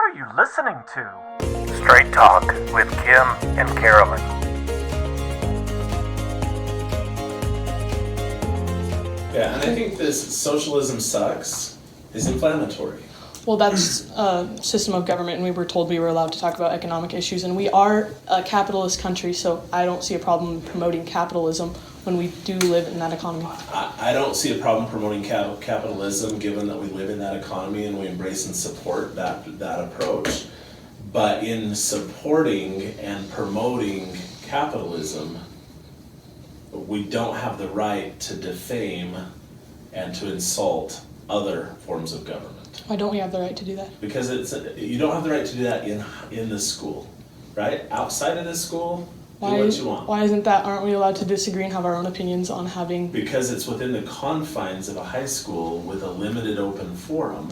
are you listening to? Straight Talk with Kim and Carolyn. Yeah, and I think this socialism sucks is inflammatory. Well, that's a system of government, and we were told we were allowed to talk about economic issues, and we are a capitalist country, so I don't see a problem promoting capitalism when we do live in that economy. I don't see a problem promoting capitalism, given that we live in that economy and we embrace and support that approach. But in supporting and promoting capitalism, we don't have the right to defame and to insult other forms of government. Why don't we have the right to do that? Because you don't have the right to do that in the school, right? Outside of the school, do what you want. Why isn't that? Aren't we allowed to disagree and have our own opinions on having? Because it's within the confines of a high school with a limited open forum,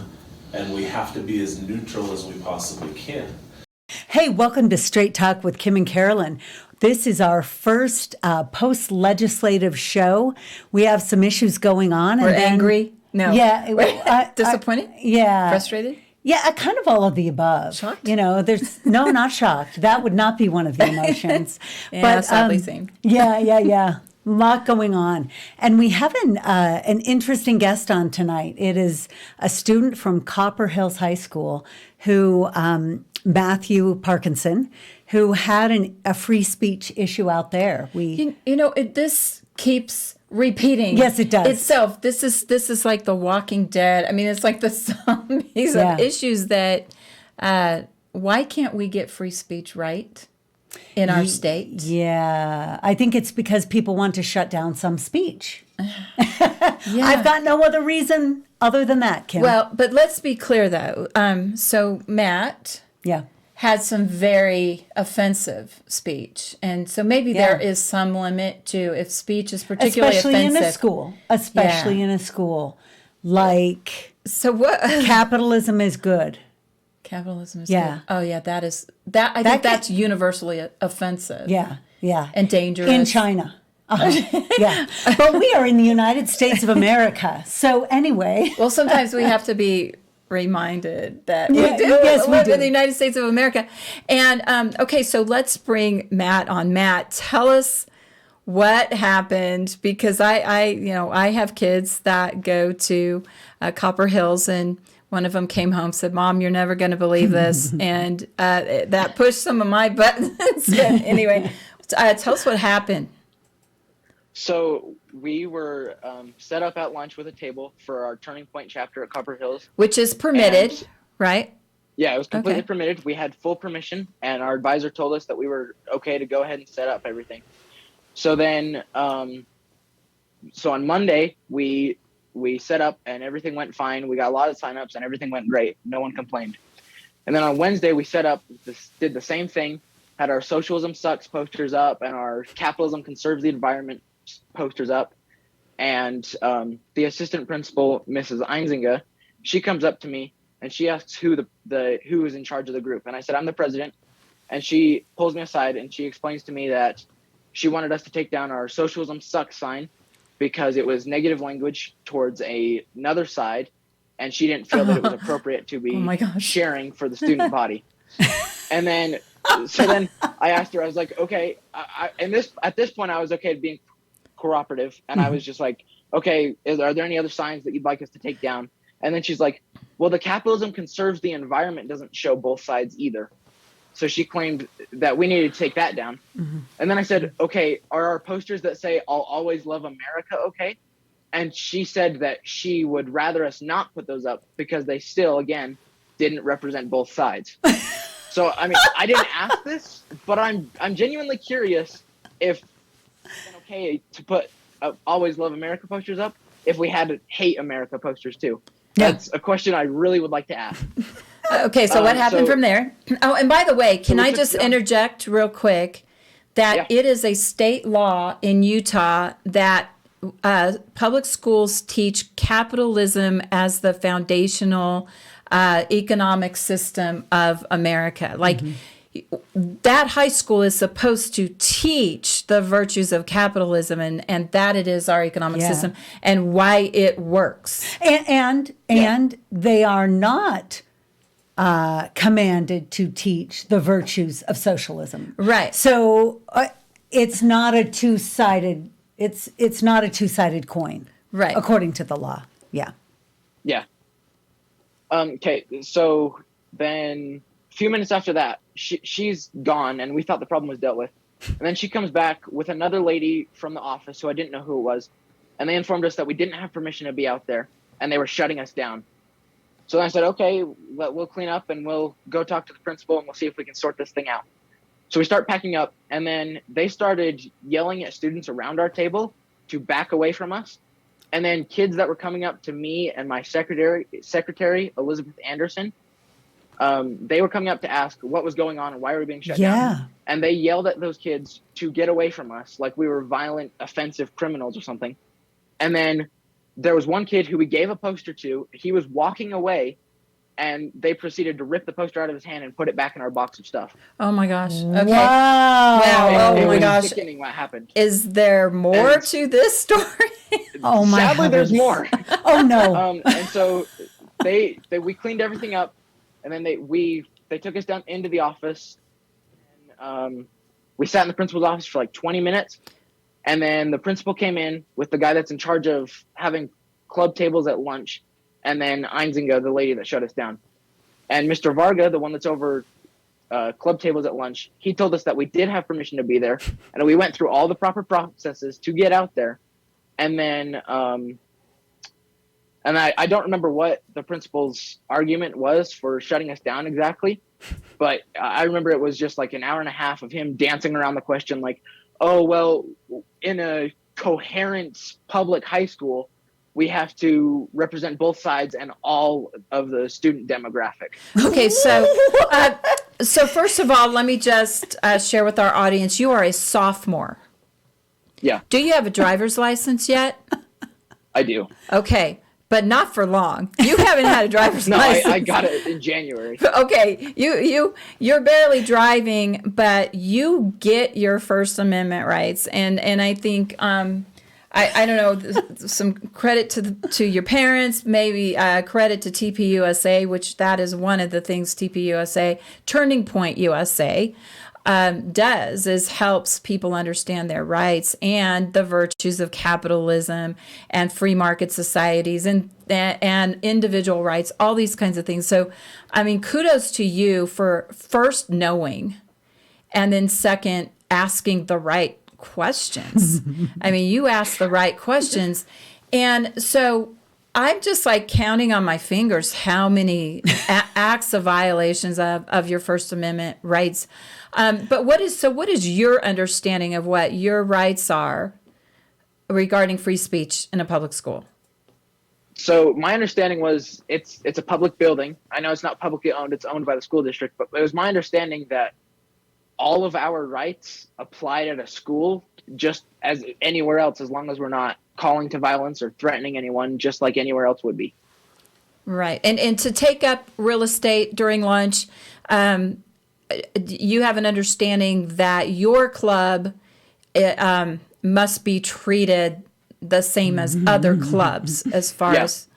and we have to be as neutral as we possibly can. Hey, welcome to Straight Talk with Kim and Carolyn. This is our first post-legislative show. We have some issues going on. We're angry? No. Yeah. Disappointed? Yeah. Frustrated? Yeah, kind of all of the above. Shocked? You know, no, not shocked. That would not be one of the emotions. Yeah, but, sadly same. Yeah. A lot going on. And we have an interesting guest on tonight. It is a student from Copper Hills High School who, Matthew Parkinson, who had a free speech issue out there. This keeps repeating. Yes, it does. Itself. This is like The Walking Dead. I mean, it's like the zombies of issues that, why can't we get free speech right in our state? Yeah, I think it's because people want to shut down some speech. I've got no other reason other than that, Kim. Well, but let's be clear, though. So Matt had some very offensive speech. And so maybe there is some limit to if speech is particularly offensive. Especially in a school. Like, so what? Capitalism is good. Capitalism is good. Oh, yeah, I think that's universally offensive. Yeah. And dangerous. In China. Yeah. But we are in the United States of America. So anyway. Well, sometimes we have to be reminded that we live in the United States of America. And okay, so let's bring Matt on. Matt, tell us what happened, because I have kids that go to Copper Hills, and one of them came home and said, "Mom, you're never going to believe this," and that pushed some of my buttons. Anyway, tell us what happened. So we were set up at lunch with a table for our Turning Point chapter at Copper Hills. Which is permitted, right? Yeah, it was completely permitted. We had full permission, and our advisor told us that we were okay to go ahead and set up everything. So then, so on Monday, we set up and everything went fine. We got a lot of signups and everything went great. No one complained. And then on Wednesday, we set up, did the same thing, had our Socialism Sucks posters up and our Capitalism Conserves the Environment posters up, and the assistant principal, Mrs. Einzinga, she comes up to me and she asks who is in charge of the group, and I said I'm the president, and she pulls me aside and she explains to me that she wanted us to take down our Socialism Sucks sign because it was negative language towards another side, and she didn't feel that it was appropriate to be sharing for the student body. And then so then I asked her, I was like, okay, at this point I was okay being cooperative, and I was just like, okay, are there any other signs that you'd like us to take down? And then she's like, well, the Capitalism Conserves the Environment doesn't show both sides either. So she claimed that we needed to take that down. And then I said, okay, are our posters that say I'll always love America okay? And she said that she would rather us not put those up because they still, again, didn't represent both sides. So I mean, I didn't ask this, but I'm genuinely curious if it's okay to put Always Love America posters up if we had Hate America posters too. That's a question I really would like to ask. Okay, so what happened from there? Oh, and by the way, can I just interject real quick that it is a state law in Utah that public schools teach capitalism as the foundational economic system of America. Like, that high school is supposed to teach the virtues of capitalism and that it is our economic system and why it works. And they are not commanded to teach the virtues of socialism. Right. So it's not a two-sided. It's not a two-sided coin. Right. According to the law. Yeah. Yeah. Okay. So then a few minutes after that, she's gone, and we thought the problem was dealt with. And then she comes back with another lady from the office who I didn't know who it was. And they informed us that we didn't have permission to be out there, and they were shutting us down. So then I said, okay, we'll clean up and we'll go talk to the principal and we'll see if we can sort this thing out. So we start packing up, and then they started yelling at students around our table to back away from us. And then kids that were coming up to me and my secretary, Elizabeth Anderson, they were coming up to ask what was going on and why we were being shut down. And they yelled at those kids to get away from us like we were violent, offensive criminals or something. And then there was one kid who we gave a poster to. He was walking away, and they proceeded to rip the poster out of his hand and put it back in our box of stuff. Oh my gosh. Okay. Wow. Wow. It Oh my was gosh. sickening what happened. Is there more to this story? Oh my Sadly, there's heavens. more. Oh no. And so we cleaned everything up, and then they took us down into the office. And, we sat in the principal's office for like 20 minutes, and then the principal came in with the guy that's in charge of having club tables at lunch, and then Einzinga, the lady that shut us down. And Mr. Varga, the one that's over club tables at lunch, he told us that we did have permission to be there, and we went through all the proper processes to get out there. And then and I don't remember what the principal's argument was for shutting us down exactly, but I remember it was just like an hour and a half of him dancing around the question like, oh, well, in a coherent public high school, we have to represent both sides and all of the student demographic. Okay, so first of all, let me just share with our audience, you are a sophomore. Yeah, Do you have a driver's license yet? I do. Okay, but not for long. You haven't had a driver's No, license. I got it in January. Okay, you're barely driving, but you get your First Amendment rights, and I think I don't know, some credit to your parents, maybe credit to TPUSA, which that is one of the things TPUSA, Turning Point USA, does, is helps people understand their rights and the virtues of capitalism and free market societies and individual rights, all these kinds of things. So, I mean, kudos to you for first knowing, and then second, asking the right questions. I mean, you asked the right questions. And so I'm just like counting on my fingers how many acts of violations of your First Amendment rights. But what is your understanding of what your rights are regarding free speech in a public school? So my understanding was it's a public building. I know it's not publicly owned, it's owned by the school district, but it was my understanding that all of our rights applied at a school just as anywhere else, as long as we're not calling to violence or threatening anyone, just like anywhere else would be. Right. And to take up real estate during lunch, you have an understanding that your club must be treated the same as other clubs as far as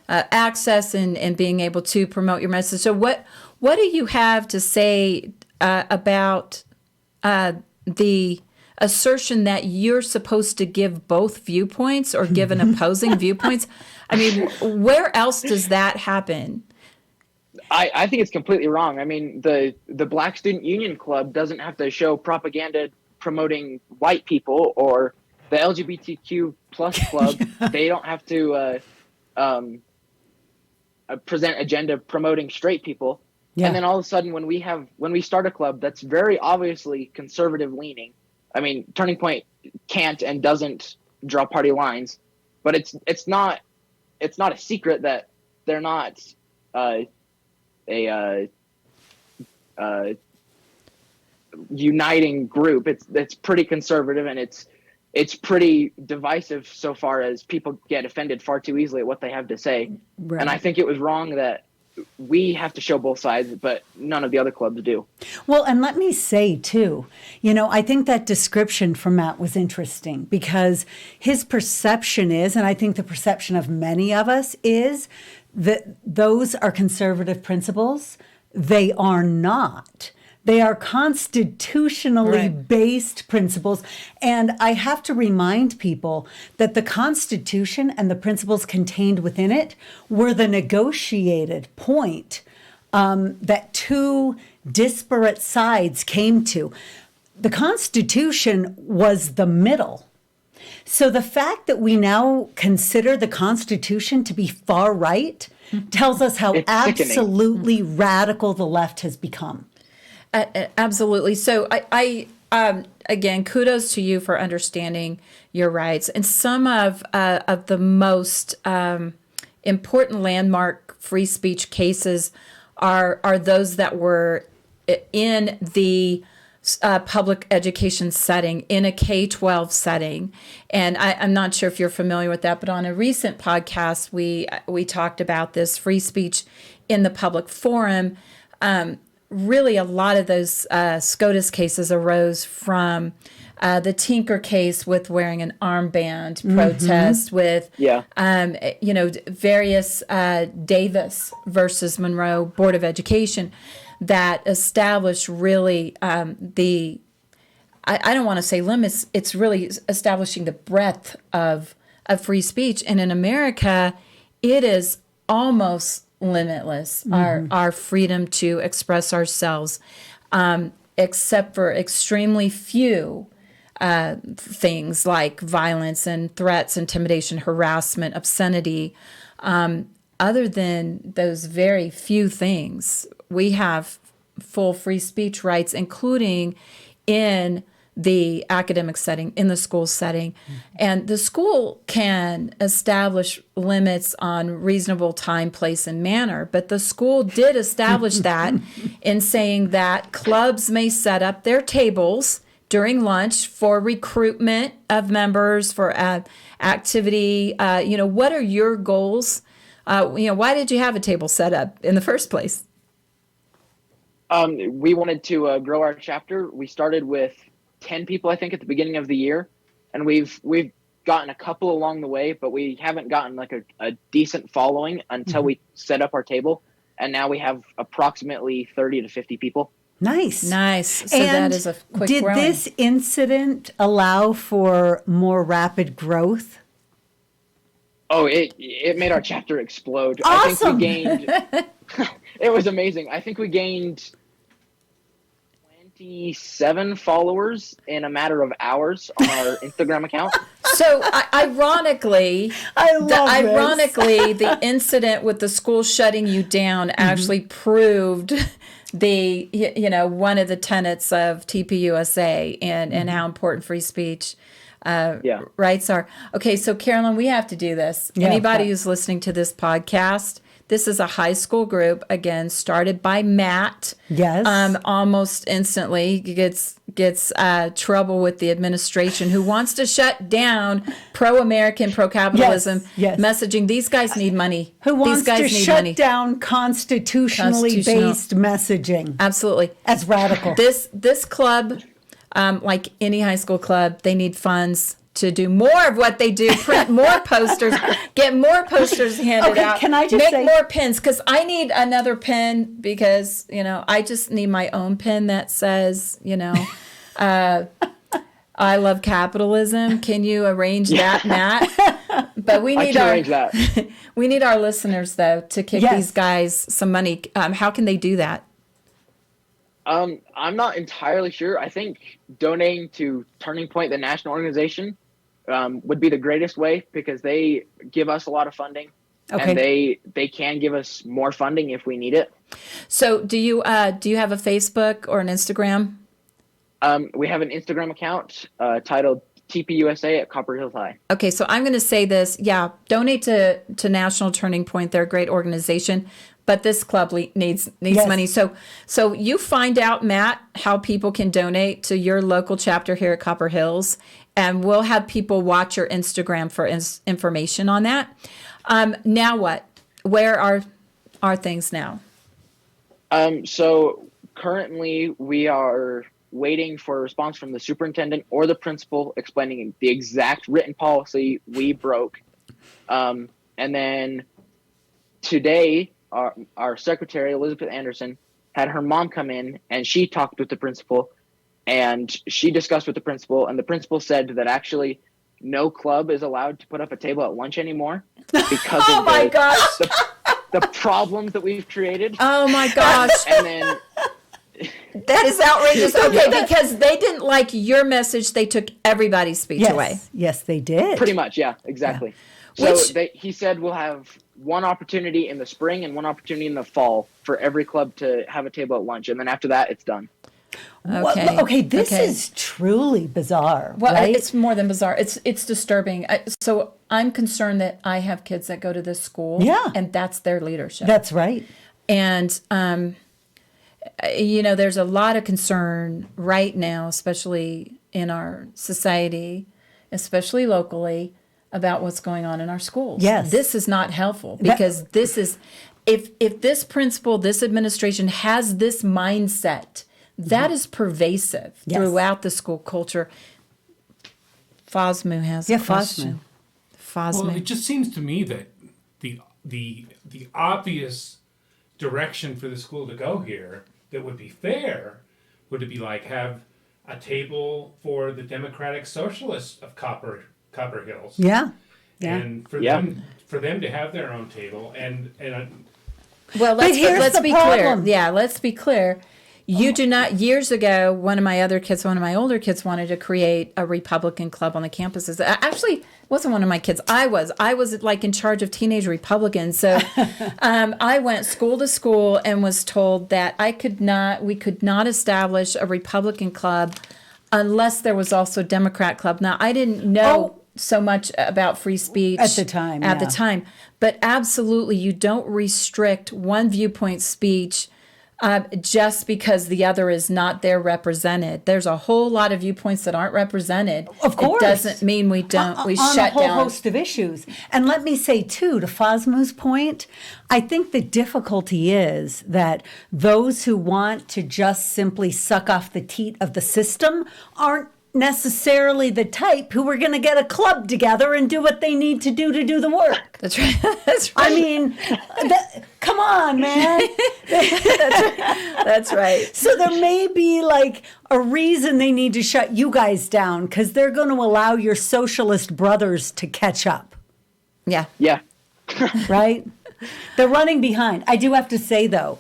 access and being able to promote your message. So what do you have to say about the assertion that you're supposed to give both viewpoints or give an opposing viewpoints? I mean, where else does that happen? I think it's completely wrong. I mean, the Black Student Union Club doesn't have to show propaganda promoting white people, or the LGBTQ plus club. They don't have to present agenda promoting straight people. Yeah. And then all of a sudden, when we start a club that's very obviously conservative leaning, I mean, Turning Point can't and doesn't draw party lines, but it's not a secret that they're not a uniting group. It's pretty conservative, and it's pretty divisive so far as people get offended far too easily at what they have to say. Right. And I think it was wrong that we have to show both sides, but none of the other clubs do. Well, and let me say, too, I think that description from Matt was interesting, because his perception is, and I think the perception of many of us is, that those are conservative principles, they are not. They are constitutionally Right. based principles. And I have to remind people that the Constitution and the principles contained within it were the negotiated point that two disparate sides came to. The Constitution was the middle. So the fact that we now consider the Constitution to be far right tells us how It's sickening. absolutely radical the left has become. Absolutely. So I again, kudos to you for understanding your rights. And some of the most important landmark free speech cases are those that were in the public education setting, in a K-12 setting. And I'm not sure if you're familiar with that, but on a recent podcast, we talked about this free speech in the public forum. Really, a lot of those SCOTUS cases arose from the Tinker case with wearing an armband protest, with various Davis versus Monroe Board of Education that established really I don't want to say limits. It's really establishing the breadth of free speech, and in America, it is almost limitless, our freedom to express ourselves, except for extremely few things like violence and threats, intimidation, harassment, obscenity. Other than those very few things, we have full free speech rights, including in the academic setting, in the school setting. And the school can establish limits on reasonable time, place, and manner. But the school did establish that in saying that clubs may set up their tables during lunch for recruitment of members, for activity. What are your goals? Why did you have a table set up in the first place? We wanted to grow our chapter. We started with 10 people, I think, at the beginning of the year, and we've gotten a couple along the way, but we haven't gotten like a decent following until we set up our table, and now we have approximately 30 to 50 people. Nice. So and that is a quick did growing. this incident allow for more rapid growth? Oh, it made our chapter explode. Awesome. I think we gained it was amazing. I think we gained 27 followers in a matter of hours on our Instagram account. So ironically, this. the incident with the school shutting you down actually proved the one of the tenets of TPUSA and how important free speech rights are. Okay, so Carolyn, we have to do this. Yeah, Anybody okay. who's listening to this podcast, this is a high school group, again, started by Matt. Yes. Almost instantly gets trouble with the administration, who wants to shut down pro-American, pro-capitalism Yes. messaging. These guys need money. Who wants These guys to need shut money. down constitutionally based messaging Absolutely. as radical? This club, like any high school club, they need funds to do more of what they do, print more posters, get more posters handed Okay, out, can I just make say- more pins, because I need another pin, because, I just need my own pin that says, I love capitalism. Can you arrange that, Matt? But we I need can arrange that. we need our listeners, though, to kick Yes. these guys some money. How can they do that? I'm not entirely sure. I think donating to Turning Point, the national organization, would be the greatest way, because they give us a lot of funding, and they can give us more funding if we need it. So do you have a Facebook or an Instagram? We have an Instagram account titled TPUSA at Copper Hills High. Okay, so I'm going to say this. Yeah, donate to National Turning Point. They're a great organization, but this club needs Yes. money. So you find out, Matt, how people can donate to your local chapter here at Copper Hills, and we'll have people watch your Instagram for information on that. Now what? Where are things now? So currently we are waiting for a response from the superintendent or the principal explaining the exact written policy we broke. And then today, our secretary, Elizabeth Anderson, had her mom come in, and she talked with the principal, and she discussed with the principal, and the principal said that actually no club is allowed to put up a table at lunch anymore because Oh of my gosh. the problems that we've created. Oh my gosh. And then That is outrageous. Okay, because they didn't like your message, they took everybody's speech away. Yes, they did. pretty much, yeah, exactly. Yeah. So he said we'll have one opportunity in the spring and one opportunity in the fall for every club to have a table at lunch, and then after that, it's done. Okay, this is truly bizarre, Well, right? it's more than bizarre. It's disturbing. So I'm concerned that I have kids that go to this school, Yeah. and that's their leadership. That's right. And there's a lot of concern right now, especially in our society, especially locally, about what's going on in our schools. Yes. This is not helpful because this is, if this principal, this administration has this mindset, that is pervasive Yes. throughout the school culture. Fosmu has a question. Well, Fosmu. it just seems to me that the obvious direction for the school to go here that would be fair would be like have a table for the Democratic Socialists of Copper Hills. Yeah. And for them to have their own table and Well, let's here's the be problem. clear. Yeah, let's be clear. You do not. Years ago, one of my older kids wanted to create a Republican club on the campuses. Actually, wasn't one of my kids. I was like in charge of teenage Republicans. So I went school to school and was told that we could not establish a Republican club unless there was also a Democrat club. Now, I didn't know so much about free speech At the time. But absolutely, you don't restrict one viewpoint speech just because the other is not there represented. There's a whole lot of viewpoints that aren't represented. Of course. It doesn't mean we don't. We on shut a whole down. host of issues. And let me say, too, to Fosmu's point, I think the difficulty is that those who want to just simply suck off the teat of the system aren't necessarily the type who are going to get a club together and do what they need to do the work. That's right. That's right. I mean, come on, man. That's right. So there may be like a reason they need to shut you guys down because they're going to allow your socialist brothers to catch up, Yeah. Yeah. right? They're running behind. I do have to say, though,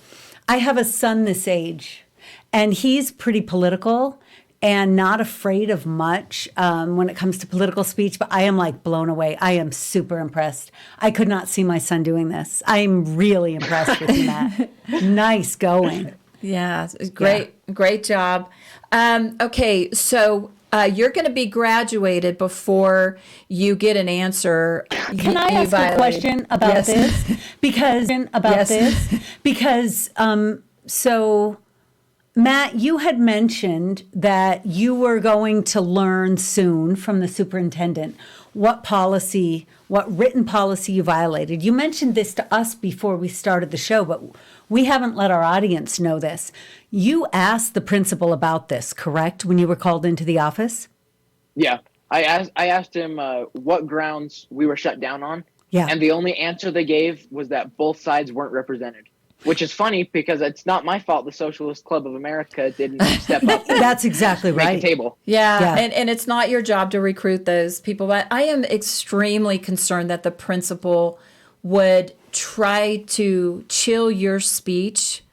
I have a son this age, and he's pretty political and not afraid of much when it comes to political speech, but I am like blown away. I am super impressed. I could not see my son doing this. I'm really impressed with you, Matt. Nice going. Yeah. Great job. Okay. So you're going to be graduated before you get an answer. Can I ask a question about this? Because so Matt, you had mentioned that you were going to learn soon from the superintendent what written policy you violated. You mentioned this to us before we started the show, but we haven't let our audience know this. You asked the principal about this, correct, when you were called into the office? Yeah. I asked him what grounds we were shut down on. Yeah. And the only answer they gave was that both sides weren't represented. Which is funny because it's not my fault the Socialist Club of America didn't step up and That's exactly make right. a table. Yeah. And it's not your job to recruit those people. But I am extremely concerned that the principal would try to chill your speech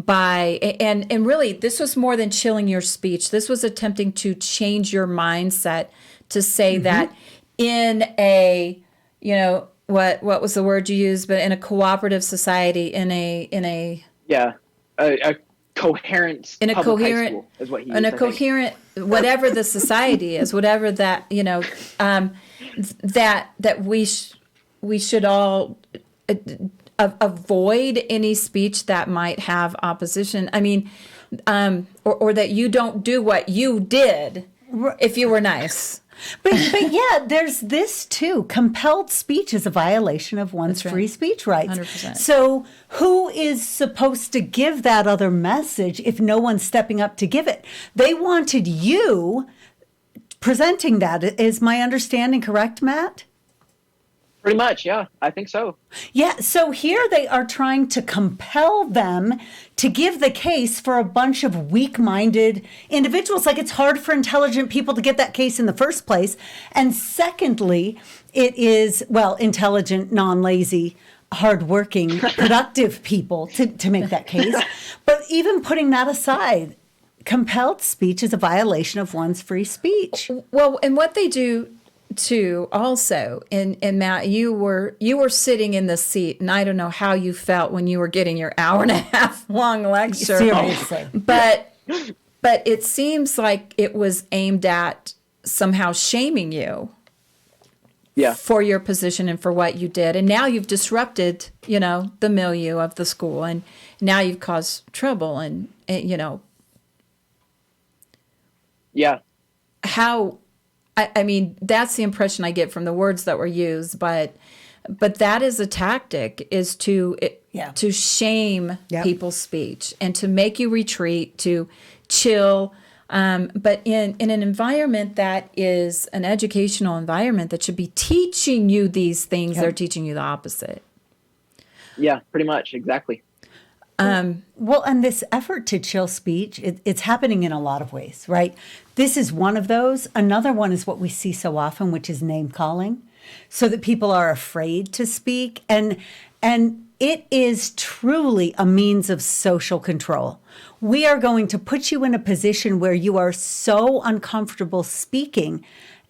and really this was more than chilling your speech. This was attempting to change your mindset to say that in a, what was the word you used, but in a cooperative society, in a Coherent in a public high coherent school is what he used, in a I think. coherent whatever the society is, whatever that that we should all avoid any speech that might have opposition. I mean, or that you don't do what you did if you were nice. But yeah, there's this too. Compelled speech is a violation of one's That's right. free speech rights. 100%. So who is supposed to give that other message if no one's stepping up to give it? They wanted you presenting that. Is my understanding correct, Matt? Pretty much, yeah, I think so. Yeah, so here they are trying to compel them to give the case for a bunch of weak-minded individuals. Like, it's hard for intelligent people to get that case in the first place. And secondly, it is, well, intelligent, non-lazy, hardworking, productive people to make that case. But even putting that aside, compelled speech is a violation of one's free speech. Well, and what they do too, also, and Matt, you were sitting in the seat, and I don't know how you felt when you were getting your hour and a half long lecture. Seriously. But it seems like it was aimed at somehow shaming you. Yeah. For your position and for what you did. And now you've disrupted, the milieu of the school, and now you've caused trouble, and Yeah. how, I mean, that's the impression I get from the words that were used, but that is a tactic, is to shame people's speech and to make you retreat, to chill. But in an environment that is an educational environment that should be teaching you these things, they're teaching you the opposite. Yeah, pretty much, exactly. Well, and this effort to chill speech, it's happening in a lot of ways, right? This is one of those. Another one is what we see so often, which is name calling, so that people are afraid to speak. And it is truly a means of social control. We are going to put you in a position where you are so uncomfortable speaking,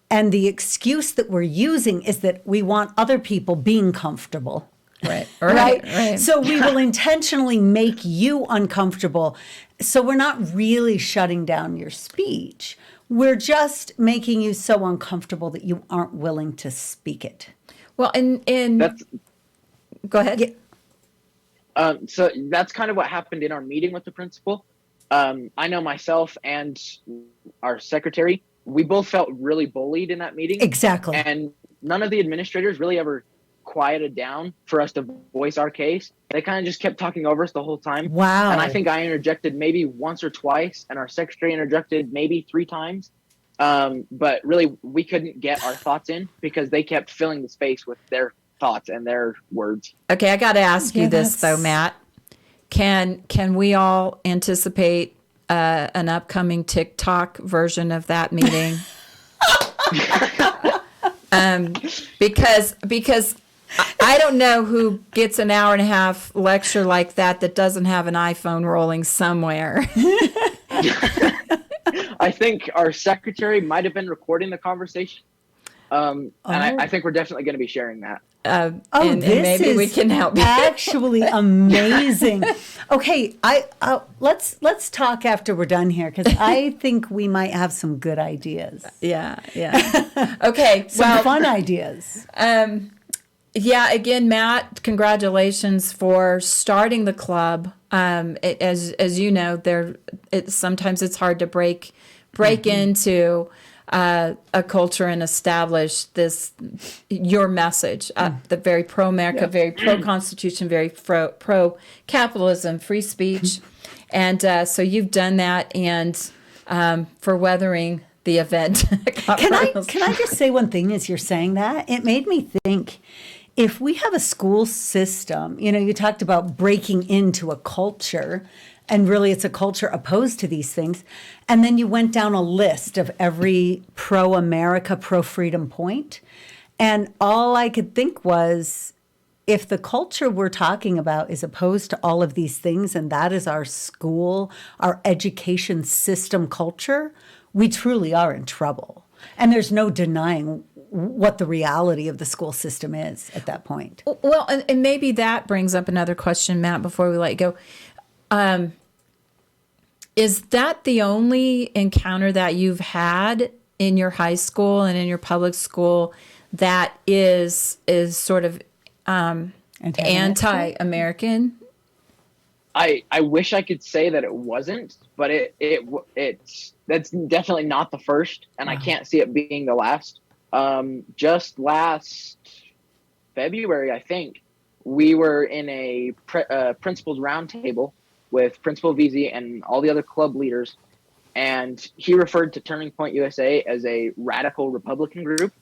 and the excuse that we're using is that we want other people being comfortable. Right. So we will intentionally make you uncomfortable. So we're not really shutting down your speech. We're just making you so uncomfortable that you aren't willing to speak it. Well, go ahead. Yeah. So that's kind of what happened in our meeting with the principal. I know myself and our secretary, we both felt really bullied in that meeting. Exactly. And none of the administrators really ever quieted down for us to voice our case. They kind of just kept talking over us the whole time. Wow. And I think I interjected maybe once or twice, and our secretary interjected maybe 3 times. But really, we couldn't get our thoughts in because they kept filling the space with their thoughts and their words. Okay, I got to ask you this though, Matt. Can we all anticipate an upcoming TikTok version of that meeting? Because I don't know who gets an hour and a half lecture like that doesn't have an iPhone rolling somewhere. I think our secretary might have been recording the conversation. And I think we're definitely going to be sharing that. And maybe we can help you. Actually amazing. Okay, let's talk after we're done here, because I think we might have some good ideas. Yeah. Okay, some fun ideas. Yeah, again, Matt, congratulations for starting the club. As you know, sometimes it's hard to break into a culture and establish your message, the very pro-America, very pro-Constitution, very pro-capitalism, free speech. And so you've done that, and for weathering the event. Can I just say one thing as you're saying that? It made me think, if we have a school system, you talked about breaking into a culture, and really it's a culture opposed to these things, and then you went down a list of every pro-America, pro-freedom point, and all I could think was, if the culture we're talking about is opposed to all of these things, and that is our school, our education system culture, we truly are in trouble. And there's no denying what the reality of the school system is at that point. Well, and maybe that brings up another question, Matt, before we let you go. Is that the only encounter that you've had in your high school and in your public school that is sort of anti-American? I wish I could say that it wasn't, but it's that's definitely not the first, and I can't see it being the last. Just last February, I think, we were in a principal's roundtable with Principal Veazie and all the other club leaders, and he referred to Turning Point USA as a radical Republican group,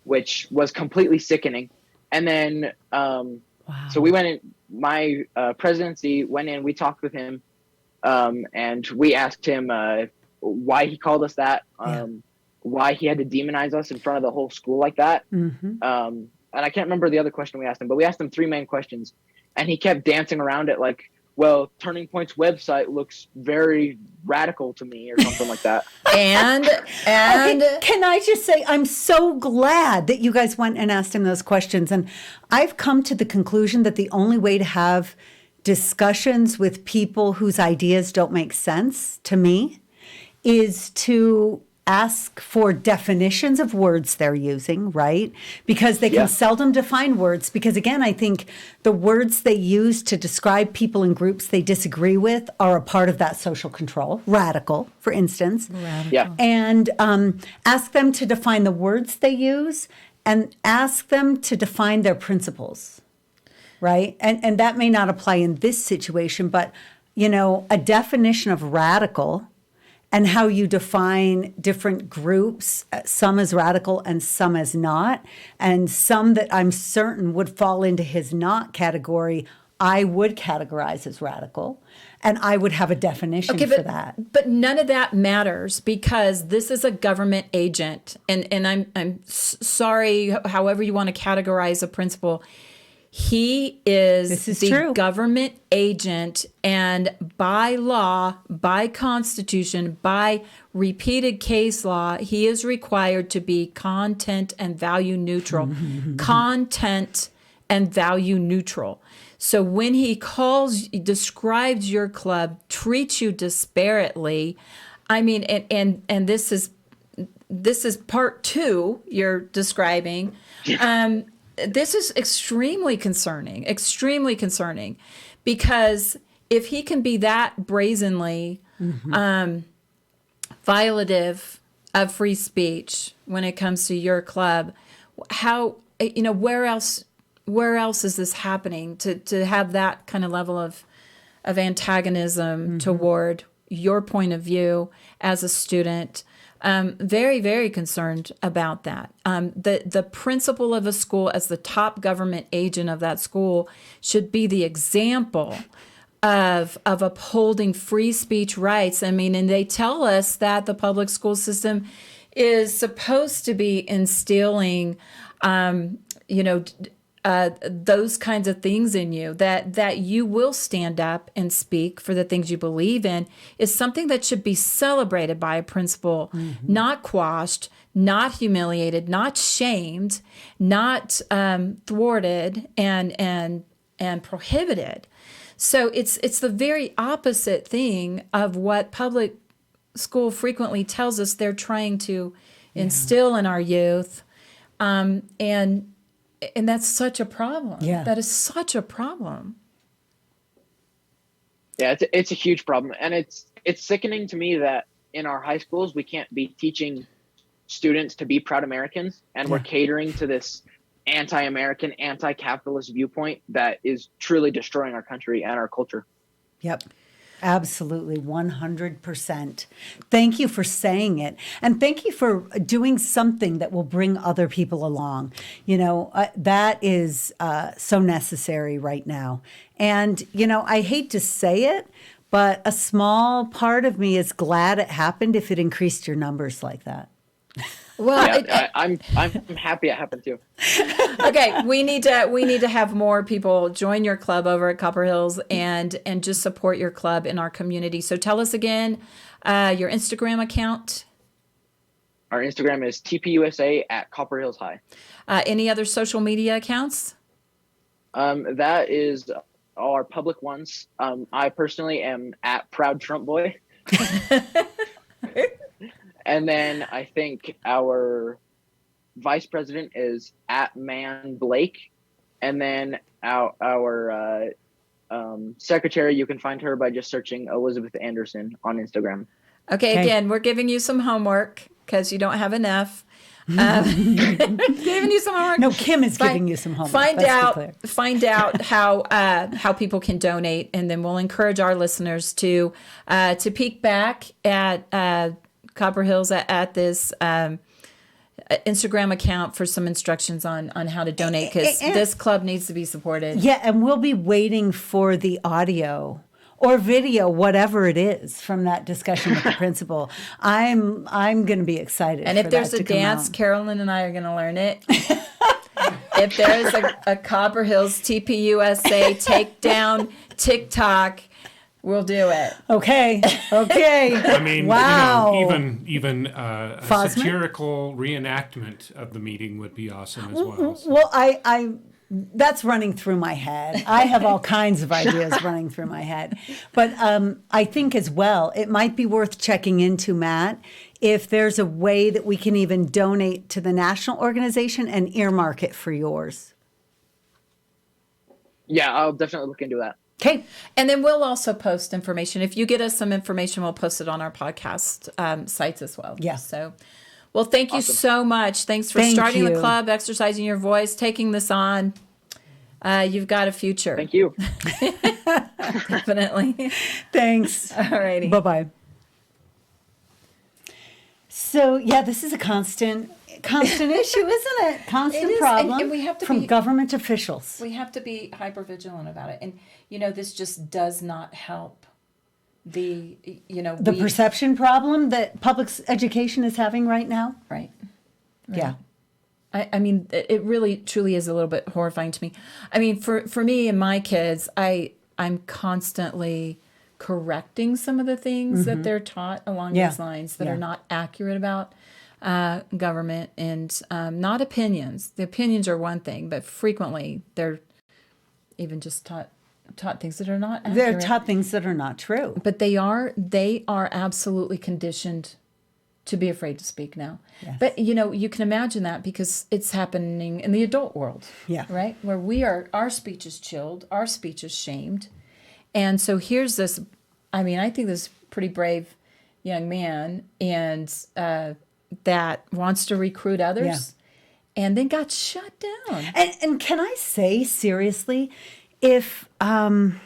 which was completely sickening. And then, so we went in, my presidency went in, we talked with him, and we asked him why he called us that, why he had to demonize us in front of the whole school like that. And I can't remember the other question we asked him, but we asked him 3 main questions, and he kept dancing around it like, well, Turning Point's website looks very radical to me, or something like that. And Okay, can I just say, I'm so glad that you guys went and asked him those questions. And I've come to the conclusion that the only way to have discussions with people whose ideas don't make sense to me is to ask for definitions of words they're using, right? Because they can seldom define words. Because again, I think the words they use to describe people in groups they disagree with are a part of that social control. Radical, for instance. And ask them to define the words they use and ask them to define their principles, right? And that may not apply in this situation, but, you know, a definition of radical and how you define different groups, some as radical and some as not, and some that I'm certain would fall into his not category, I would categorize as radical, and I would have a definition for that. But none of that matters because this is a government agent, and I'm sorry, however you want to categorize a principal. He is the government agent, and by law, by constitution, by repeated case law, he is required to be content and value neutral. Content and value neutral. So when he describes your club, treats you disparately, I mean, and this is part 2 you're describing. This is extremely concerning, because if he can be that brazenly violative of free speech when it comes to your club, how, you know, where else is this happening to have that kind of level of antagonism toward your point of view as a student? Very, very concerned about that. The principal of a school, as the top government agent of that school, should be the example of upholding free speech rights. I mean, and they tell us that the public school system is supposed to be instilling, those kinds of things in you, that you will stand up and speak for the things you believe in, is something that should be celebrated by a principal, not quashed, not humiliated, not shamed, not thwarted and prohibited. So it's the very opposite thing of what public school frequently tells us they're trying to instill in our youth, and that's such a problem. That is such a problem. Yeah, it's a huge problem. And it's sickening to me that in our high schools, we can't be teaching students to be proud Americans, and we're catering to this anti-American, anti-capitalist viewpoint that is truly destroying our country and our culture. Yep. Absolutely, 100%. Thank you for saying it. And thank you for doing something that will bring other people along. You know, that is so necessary right now. And, you know, I hate to say it, but a small part of me is glad it happened if it increased your numbers like that. Well, I'm happy it happened too. Okay, we need to have more people join your club over at Copper Hills and just support your club in our community. So tell us again your Instagram account. Our Instagram is TPUSA at Copper Hills High. Any other social media accounts? That is all our public ones. I personally am at Proud Trump Boy. And then I think our vice president is at Man Blake. And then our secretary, you can find her by just searching Elizabeth Anderson on Instagram. Okay, again, we're giving you some homework because you don't have enough. Giving you some homework. No, Kim is giving you some homework. Find out how people can donate, and then we'll encourage our listeners to peek back at Copper Hills at this Instagram account for some instructions on how to donate, because this club needs to be supported. Yeah, and we'll be waiting for the audio or video, whatever it is, from that discussion with the principal. I'm going to be excited. And if there's a dance, Carolyn and I are going to learn it. If there's a Copper Hills TPUSA takedown TikTok, we'll do it. Okay. I mean, wow. Even a satirical reenactment of the meeting would be awesome as well. So. Well, I that's running through my head. I have all kinds of ideas running through my head. But I think as well, it might be worth checking into, Matt, if there's a way that we can even donate to the national organization and earmark it for yours. Yeah, I'll definitely look into that. Okay. And then we'll also post information. If you get us some information, we'll post it on our podcast sites as well. Yeah. So, well, thank you so much. Thanks for starting the club, exercising your voice, taking this on. You've got a future. Thank you. Definitely. Thanks. All righty. Bye-bye. So, yeah, this is a constant issue, isn't it? Constant It is, problem and we have to from government officials. We have to be hypervigilant about it. And, this just does not help the Perception problem that public education is having right now. Right. Yeah. I mean, it really, truly is a little bit horrifying to me. I mean, for me and my kids, I'm constantly correcting some of the things that they're taught along these lines that are not accurate about government and not opinions. The opinions are one thing, but frequently they're even just taught things that are not accurate. They're taught things that are not true. But they are absolutely conditioned to be afraid to speak now. Yes. But you can imagine that because it's happening in the adult world. Yeah. Right? Where our speech is chilled, our speech is shamed. And so here's this, I think this pretty brave young man and that wants to recruit others and then got shut down. And can I say seriously, if an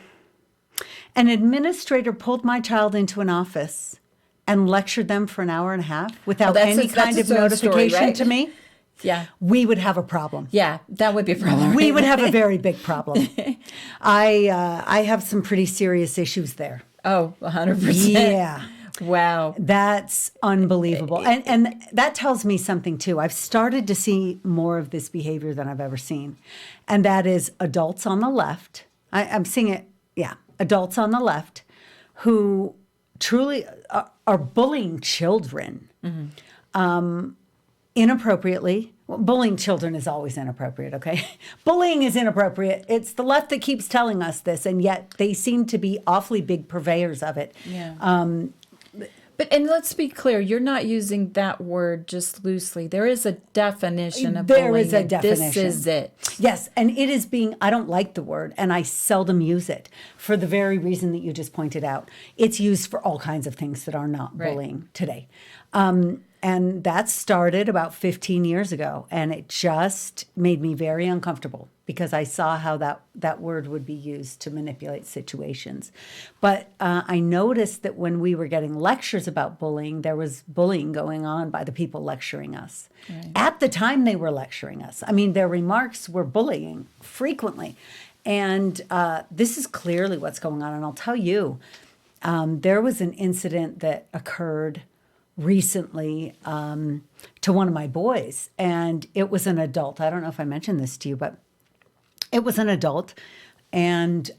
administrator pulled my child into an office and lectured them for an hour and a half without any kind of notification to me, we would have a problem. Yeah, that would be a problem. We would have a very big problem. I have some pretty serious issues there. Oh, 100%. Yeah. Wow. That's unbelievable. And that tells me something too. I've started to see more of this behavior than I've ever seen. And that is adults on the left. I'm seeing it, adults on the left who truly are bullying children inappropriately. Well, bullying children is always inappropriate, okay? Bullying is inappropriate. It's the left that keeps telling us this, and yet they seem to be awfully big purveyors of it. Yeah. And let's be clear, you're not using that word just loosely. There is a definition of bullying. There is a definition. This is it. Yes, and it is I don't like the word, and I seldom use it for the very reason that you just pointed out. It's used for all kinds of things that are not bullying today. And that started about 15 years ago, and it just made me very uncomfortable because I saw how that word would be used to manipulate situations. But I noticed that when we were getting lectures about bullying, there was bullying going on by the people lecturing us. Right. At the time they were lecturing us. I mean, their remarks were bullying frequently. And this is clearly what's going on. And I'll tell you, there was an incident that occurred recently to one of my boys, and it was an adult. I don't know if I mentioned this to you, but it was an adult, and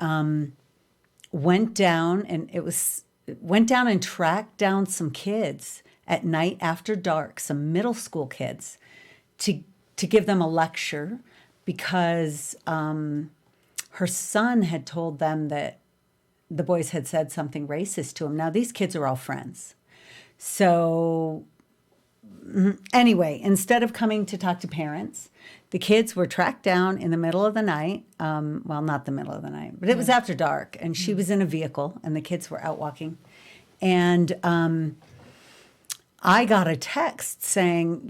went down and tracked down some kids at night after dark, some middle school kids, to give them a lecture because her son had told them that the boys had said something racist to him. Now these kids are all friends. So anyway, instead of coming to talk to parents, the kids were tracked down in the middle of the night. Well, not the middle of the night, but it was after dark. And she was in a vehicle and the kids were out walking. And I got a text saying,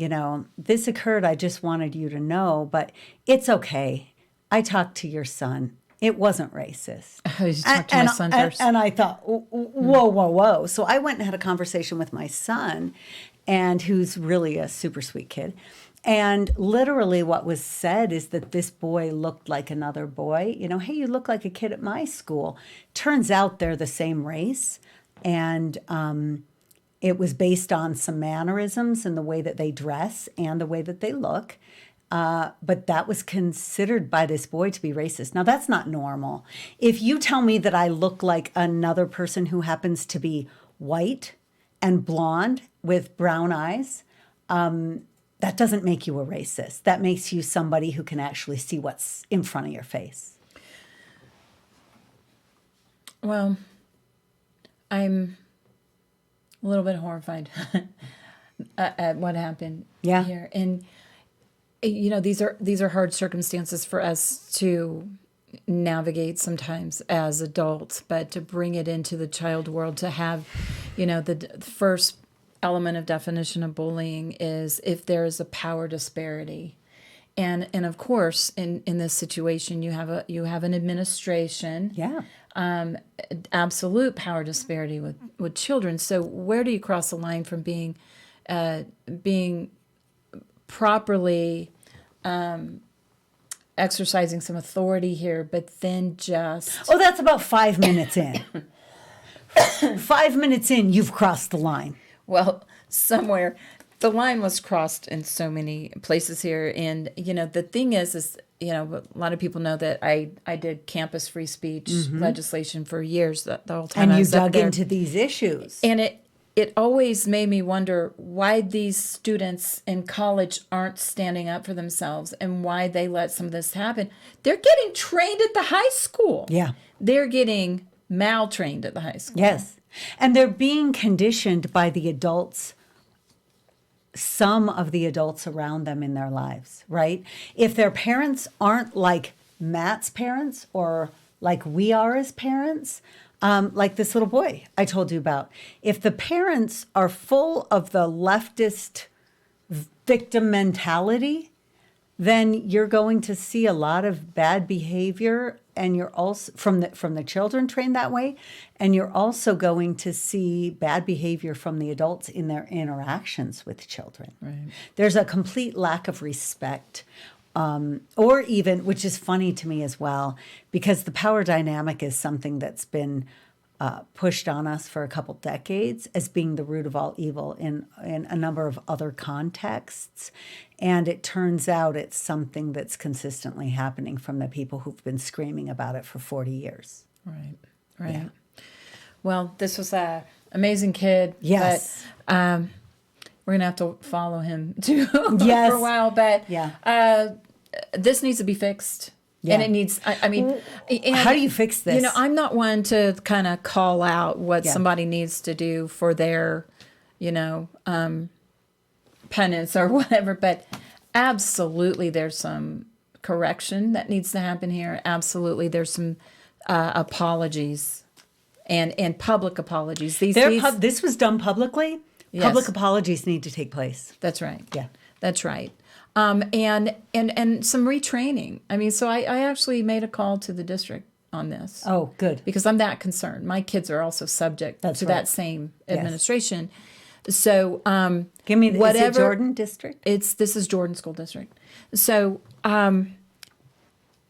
this occurred. I just wanted you to know, but it's okay. I talked to your son. It wasn't racist. Oh, you talked to my son first. And I thought, whoa. So I went and had a conversation with my son, and who's really a super sweet kid. And literally what was said is that this boy looked like another boy. You know, hey, you look like a kid at my school. Turns out they're the same race. And it was based on some mannerisms and the way that they dress and the way that they look. But that was considered by this boy to be racist. Now, that's not normal. If you tell me that I look like another person who happens to be white and blonde with brown eyes, that doesn't make you a racist. That makes you somebody who can actually see what's in front of your face. Well, I'm a little bit horrified at what happened here. And, you know, these are hard circumstances for us to navigate sometimes as adults, but to bring it into the child world, to have, you know, the first element of definition of bullying is if there is a power disparity. And of course, in this situation, you have an administration, absolute power disparity with children. So where do you cross the line from being properly exercising some authority here, but then just that's about 5 minutes in. 5 minutes in, you've crossed the line. Well, somewhere the line was crossed in so many places here. And, you know, the thing is, you know, a lot of people know that I did campus free speech legislation for years, the whole time. And I you was up dug there. into these issues. And it always made me wonder why these students in college aren't standing up for themselves and why they let some of this happen. They're getting trained at the high school. Yeah. They're getting maltrained at the high school. Yes. And they're being conditioned by the adults, some of the adults around them in their lives, right? If their parents aren't like Matt's parents or like we are as parents, like this little boy I told you about, if the parents are full of the leftist victim mentality, then you're going to see a lot of bad behavior, and you're also from the children trained that way, and you're also going to see bad behavior from the adults in their interactions with children. Right. There's a complete lack of respect, or even, which is funny to me as well, because the power dynamic is something that's been pushed on us for a couple decades as being the root of all evil in a number of other contexts. And it turns out it's something that's consistently happening from the people who've been screaming about it for 40 years. Right, right. Yeah. Well, this was an amazing kid. Yes. But we're going to have to follow him too Yes. for a while. But Yeah. This needs to be fixed. Yeah. And it needs, I mean. And, how do you fix this? You know, I'm not one to kind of call out what somebody needs to do for their, you know, penance or whatever. But absolutely there's some correction that needs to happen here. Absolutely there's some apologies and public apologies. This was done publicly. Yes. Public apologies need to take place. That's right. Yeah. That's right. And some retraining. I mean, so I actually made a call to the district on this. Oh, good. Because I'm that concerned. My kids are also subject That's to right. that same Yes. administration. So Give me whatever. Is it Jordan District? This is Jordan School District. So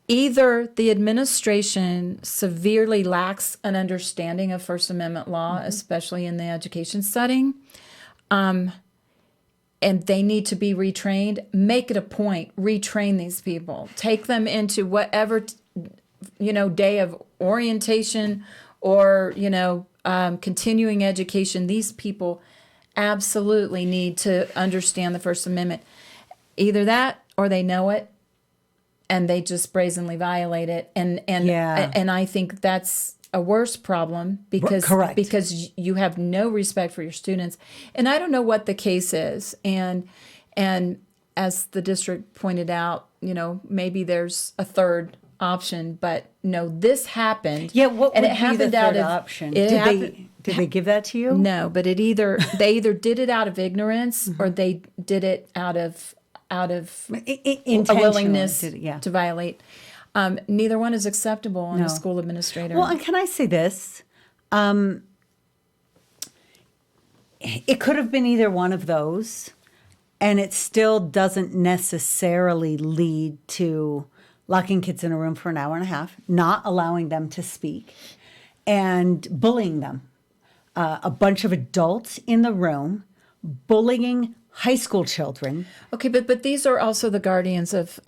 either the administration severely lacks an understanding of First Amendment law, especially in the education setting, and they need to be retrained. Make it a point, retrain these people. Take them into whatever, day of orientation or, continuing education. These people absolutely need to understand the First Amendment. Either that or they know it and they just brazenly violate it. And I think that's a worse problem because you have no respect for your students. And I don't know what the case is. And as the district pointed out, maybe there's a third option, but no, this happened. Yeah, what and would it be happened the out third of option? It Did they give that to you? No, but they either did it out of ignorance or they did it out of a willingness to violate. Neither one is acceptable on a school administrator. Well, and can I say this? It could have been either one of those, and it still doesn't necessarily lead to locking kids in a room for an hour and a half, not allowing them to speak, and bullying them. A bunch of adults in the room bullying high school children. Okay, but these are also the guardians of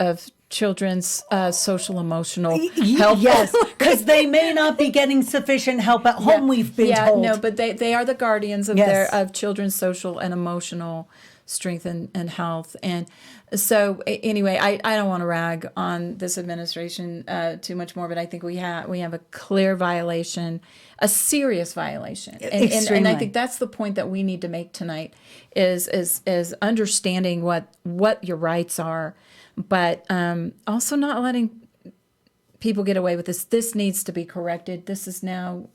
children's social emotional help. Yes, because they may not be getting sufficient help at home, we've been told. No, but they are the guardians of Yes. of children's social and emotional strength and health. And so anyway, I don't want to rag on this administration too much more, but I think we have a clear violation, a serious violation. And I think that's the point that we need to make tonight is understanding what your rights are, but also not letting people get away with this. This needs to be corrected. This is now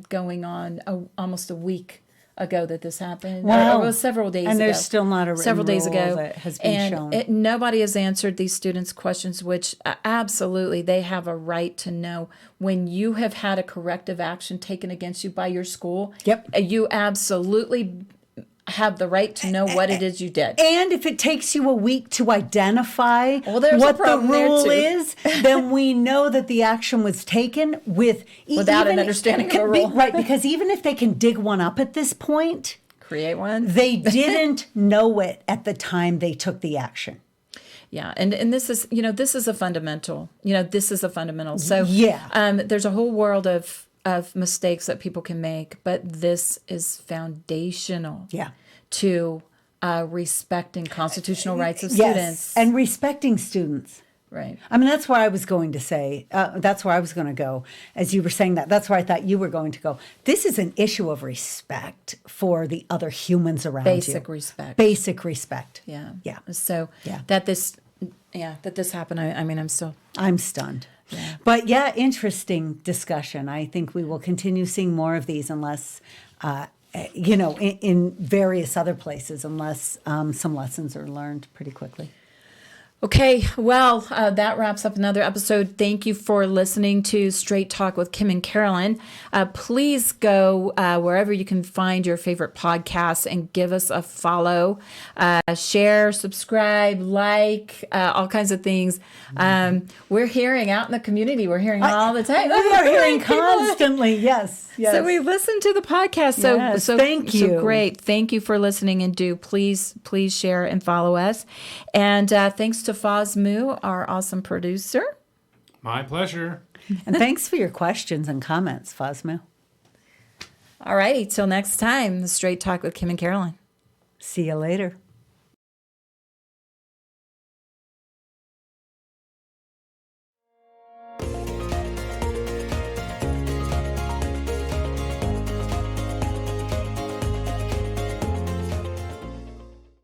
going on almost a week ago that this happened. Wow. Or it was several days ago. And there's still not a written several days rule ago that has been shown. Nobody has answered these students' questions, which absolutely they have a right to know. When you have had a corrective action taken against you by your school, Yep. You absolutely have the right to know what it is you did. And if it takes you a week to identify there's a what the problem there, rule too. is, then we know that the action was taken Without an understanding of the rule. Right, because even if they can dig one up at this point, Create one. they didn't know it at the time they took the action. Yeah, and this is this is a fundamental. This is a fundamental. So Yeah. there's a whole world of mistakes that people can make, but this is foundational. Yeah. To respecting constitutional rights of students. Yes, and respecting students. Right. I mean, that's where I was going to say, that's where I was going to go. As you were saying that, that's where I thought you were going to go. This is an issue of respect for the other humans around you. Basic respect. Basic respect. Yeah. Yeah. So Yeah. that this happened, I mean, I'm stunned. Yeah. But yeah, interesting discussion. I think we will continue seeing more of these unless, in various other places, unless some lessons are learned pretty quickly. Okay, well, that wraps up another episode. Thank you for listening to Straight Talk with Kim and Carolyn. Please go wherever you can find your favorite podcasts and give us a follow, share, subscribe, like, all kinds of things. We're hearing out in the community. We're hearing all the time. We are hearing constantly. Yes. So we listen to the podcast. So, Yes, so thank you. So great. Thank you for listening, and please share and follow us. And thanks to Fosmu, our awesome producer. My pleasure. And thanks for your questions and comments, Fosmu. All righty. Till next time, Straight Talk with Kim and Carolyn. See you later.